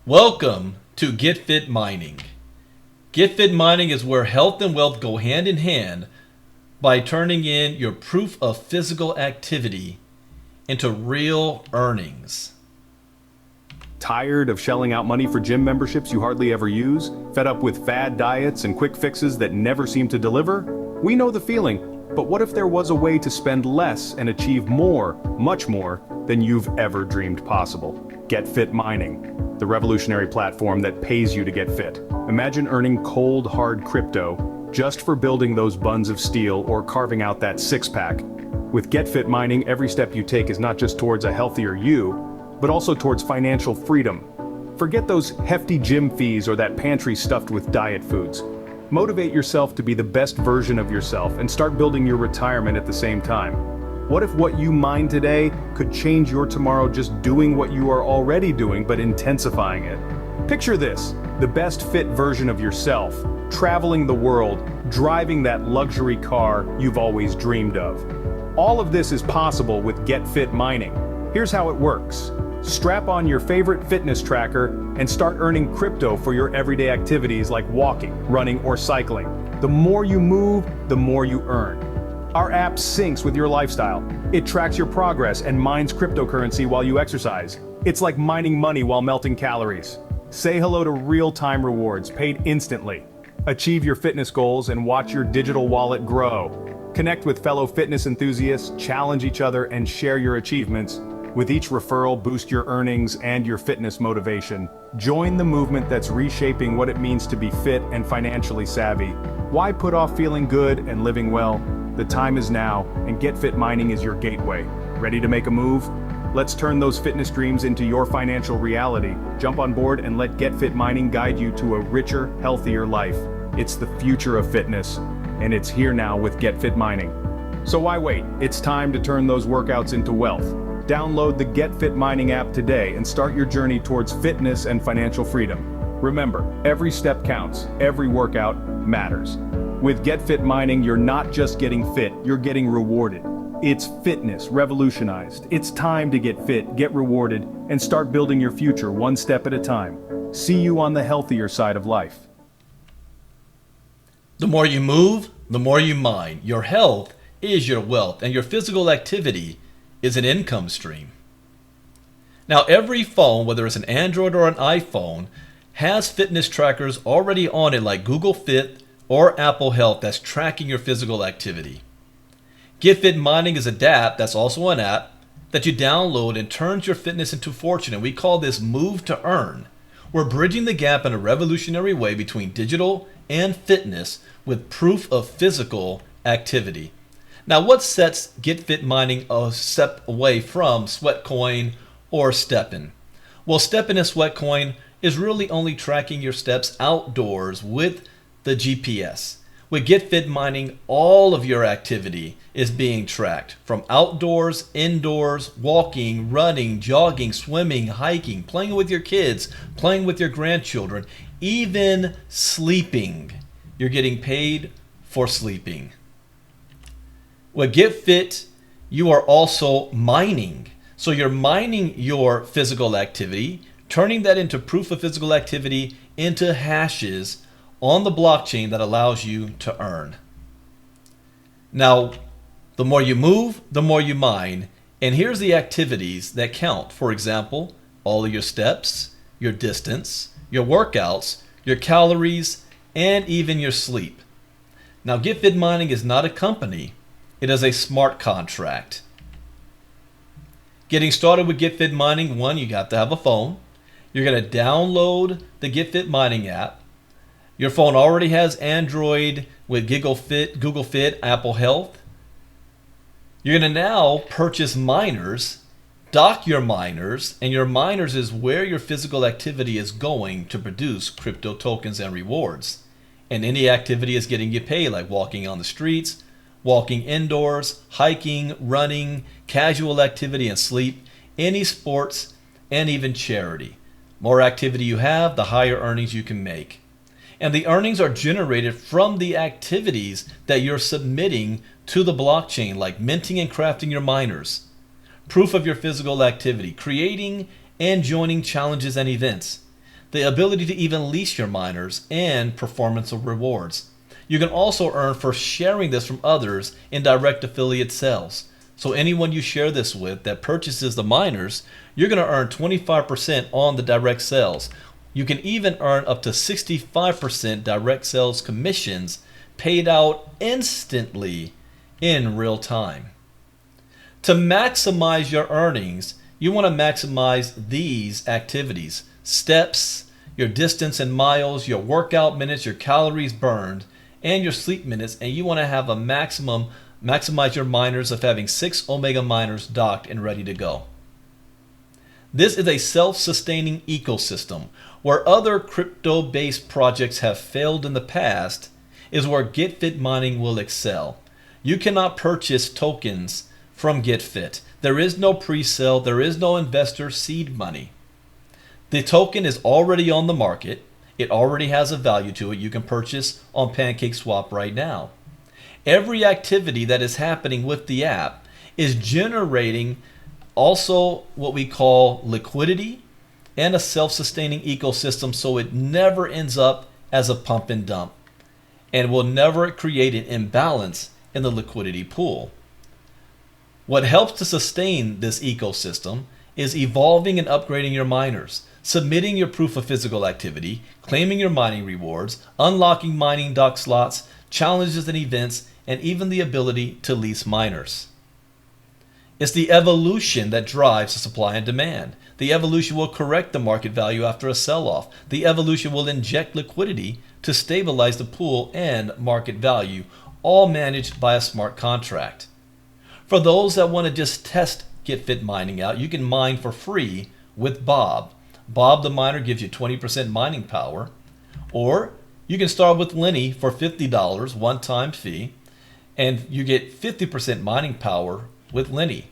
Welcome to GetFit Mining. GetFit Mining is where health and wealth go hand in hand by turning in your proof of physical activity into real earnings. Tired of shelling out money for gym memberships you hardly ever use? Fed up with fad diets and quick fixes that never seem to deliver? We know the feeling, but what if there was a way to spend less and achieve more, much more, than you've ever dreamed possible? GetFit Mining, the revolutionary platform that pays you to get fit. Imagine earning cold, hard crypto just for building those buns of steel or carving out that six-pack. With GetFit Mining, every step you take is not just towards a healthier you, but also towards financial freedom. Forget those hefty gym fees or that pantry stuffed with diet foods. Motivate yourself to be the best version of yourself and start building your retirement at the same time. What if what you mine today could change your tomorrow just doing what you are already doing but intensifying it? Picture this, the best fit version of yourself, traveling the world, driving that luxury car you've always dreamed of. All of this is possible with GetFit Mining. Here's how it works. Strap on your favorite fitness tracker and start earning crypto for your everyday activities like walking, running, or cycling. The more you move, the more you earn. Our app syncs with your lifestyle. It tracks your progress and mines cryptocurrency while you exercise. It's like mining money while melting calories. Say hello to real-time rewards paid instantly. Achieve your fitness goals and watch your digital wallet grow. Connect with fellow fitness enthusiasts, challenge each other, and share your achievements. With each referral, boost your earnings and your fitness motivation. Join the movement that's reshaping what it means to be fit and financially savvy. Why put off feeling good and living well? The time is now, and GetFit Mining is your gateway. Ready to make a move? Let's turn those fitness dreams into your financial reality. Jump on board and let GetFit Mining guide you to a richer, healthier life. It's the future of fitness, and it's here now with GetFit Mining. So why wait? It's time to turn those workouts into wealth. Download the GetFit Mining app today and start your journey towards fitness and financial freedom. Remember, every step counts, every workout matters. With GetFit Mining, you're not just getting fit, you're getting rewarded. It's fitness revolutionized. It's time to get fit, get rewarded, and start building your future one step at a time. See you on the healthier side of life. The more you move, the more you mine. Your health is your wealth, and your physical activity is an income stream. Now, every phone, whether it's an Android or an iPhone, has fitness trackers already on it like Google Fit or Apple Health that's tracking your physical activity. GetFit Mining is a DApp that's also an app that you download and turns your fitness into fortune, and we call this Move to Earn. We're bridging the gap in a revolutionary way between digital and fitness with proof of physical activity. Now, what sets GetFit Mining a step away from Sweatcoin or Steppen? Well, Steppen and Sweatcoin is really only tracking your steps outdoors with the GPS. With GetFit Mining, all of your activity is being tracked, from outdoors, indoors, walking, running, jogging, swimming, hiking, playing with your kids, playing with your grandchildren, even sleeping. You're getting paid for sleeping. With GetFit, you are also mining. So you're mining your physical activity, turning that into proof of physical activity into hashes on the blockchain that allows you to earn. Now, the more you move, the more you mine. And here's the activities that count. For example, all of your steps, your distance, your workouts, your calories, and even your sleep. Now, GetFit Mining is not a company. It is a smart contract. Getting started with GetFit Mining, one, you have to have a phone. You're going to download the GetFit Mining app. Your phone already has Android with Google Fit, Apple Health. You're going to now purchase miners, dock your miners, and your miners is where your physical activity is going to produce crypto tokens and rewards. And any activity is getting you paid, like walking on the streets, walking indoors, hiking, running, casual activity and sleep, any sports, and even charity. More activity you have, the higher earnings you can make. And the earnings are generated from the activities that you're submitting to the blockchain, like minting and crafting your miners, proof of your physical activity, creating and joining challenges and events. the ability to even lease your miners, and performance rewards. You can also earn for sharing this from others in direct affiliate sales. So anyone you share this with that purchases the miners, you're going to earn 25% on the direct sales. You can even earn up to 65% direct sales commissions paid out instantly in real time. To maximize your earnings, you want to maximize these activities: steps, your distance in miles, your workout minutes, your calories burned, and your sleep minutes. And you want to have a maximize your miners of having 6 Omega miners docked and ready to go. This is a self-sustaining ecosystem. Where other crypto-based projects have failed in the past is where GetFit mining will excel. You cannot purchase tokens from GetFit. There is no pre-sale, there is no investor seed money. The token is already on the market. It already has a value to it. You can purchase on PancakeSwap right now. Every activity that is happening with the app is generating also what we call liquidity and a self-sustaining ecosystem, so it never ends up as a pump and dump and will never create an imbalance in the liquidity pool. What helps to sustain this ecosystem is evolving and upgrading your miners, submitting your proof of physical activity, claiming your mining rewards, unlocking mining dock slots, challenges and events, and even the ability to lease miners. It's the evolution that drives the supply and demand. The evolution will correct the market value after a sell-off. The evolution will inject liquidity to stabilize the pool and market value, all managed by a smart contract. For those that want to just test GetFit mining out, you can mine for free with Bob. Bob the miner gives you 20% mining power. Or you can start with Lenny for $50 one-time fee, and you get 50% mining power with Lenny.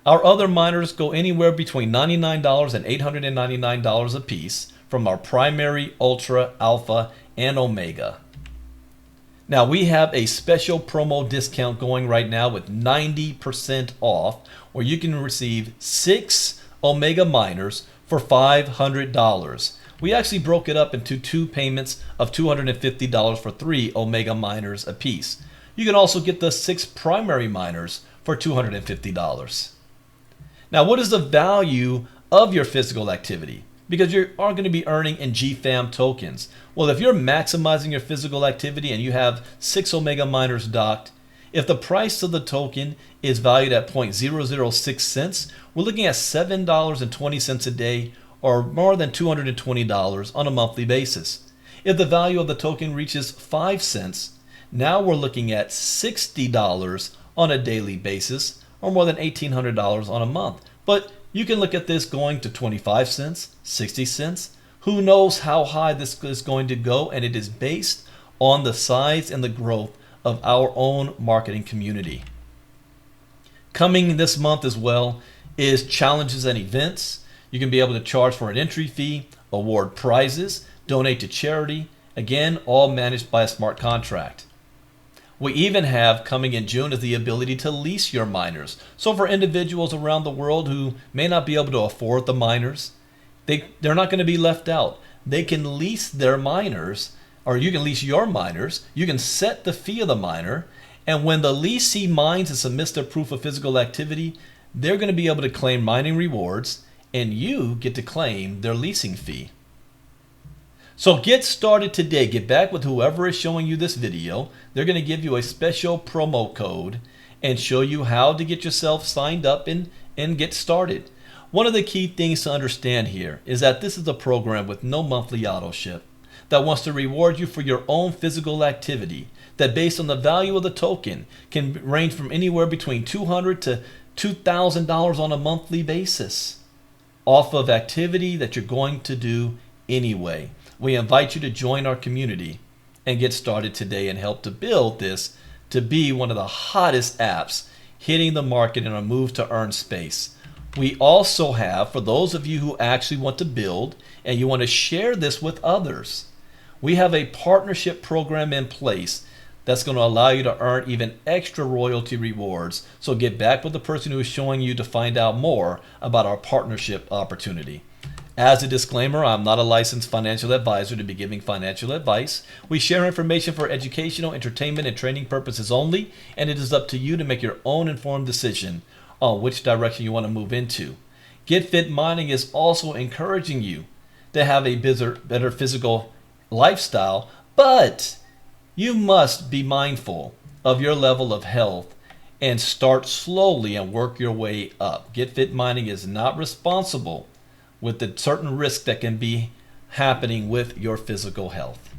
Our other miners go anywhere between $99 and $899 a piece from our primary, ultra, alpha, and omega. Now we have a special promo discount going right now with 90% off, where you can receive 6 omega miners for $500. We actually broke it up into 2 payments of $250 for 3 omega miners a piece. You can also get the 6 primary miners for $250. Now, what is the value of your physical activity? Because you are going to be earning in GFAM tokens. Well, if you're maximizing your physical activity and you have 6 Omega miners docked, if the price of the token is valued at 0.006 cents, we're looking at $7.20 a day, or more than $220 on a monthly basis. If the value of the token reaches 5 cents, now we're looking at $60 on a daily basis, or more than $1,800 on a month. But you can look at this going to 25 cents, 60 cents. Who knows how high this is going to go, and it is based on the size and the growth of our own marketing community. Coming this month as well is challenges and events. You can be able to charge for an entry fee, award prizes, donate to charity, again, all managed by a smart contract. We even have, coming in June, is the ability to lease your miners. So for individuals around the world who may not be able to afford the miners, they're not going to be left out. They can lease their miners, or you can lease your miners. You can set the fee of the miner, and when the leasee mines and submits their proof of physical activity, they're going to be able to claim mining rewards, and you get to claim their leasing fee. So get started today. Get back with whoever is showing you this video. They're going to give you a special promo code and show you how to get yourself signed up and get started. One of the key things to understand here is that this is a program with no monthly auto ship that wants to reward you for your own physical activity, that based on the value of the token can range from anywhere between $200 to $2,000 on a monthly basis off of activity that you're going to do anyway. We invite you to join our community and get started today and help to build this to be one of the hottest apps hitting the market in a move to earn space. We also have, for those of you who actually want to build and you want to share this with others, we have a partnership program in place that's going to allow you to earn even extra royalty rewards. So get back with the person who is showing you to find out more about our partnership opportunity. As a disclaimer, I'm not a licensed financial advisor to be giving financial advice. We share information for educational, entertainment, and training purposes only, and it is up to you to make your own informed decision on which direction you want to move into. GetFit Mining is also encouraging you to have a better physical lifestyle, but you must be mindful of your level of health and start slowly and work your way up. GetFit Mining is not responsible with the certain risk that can be happening with your physical health.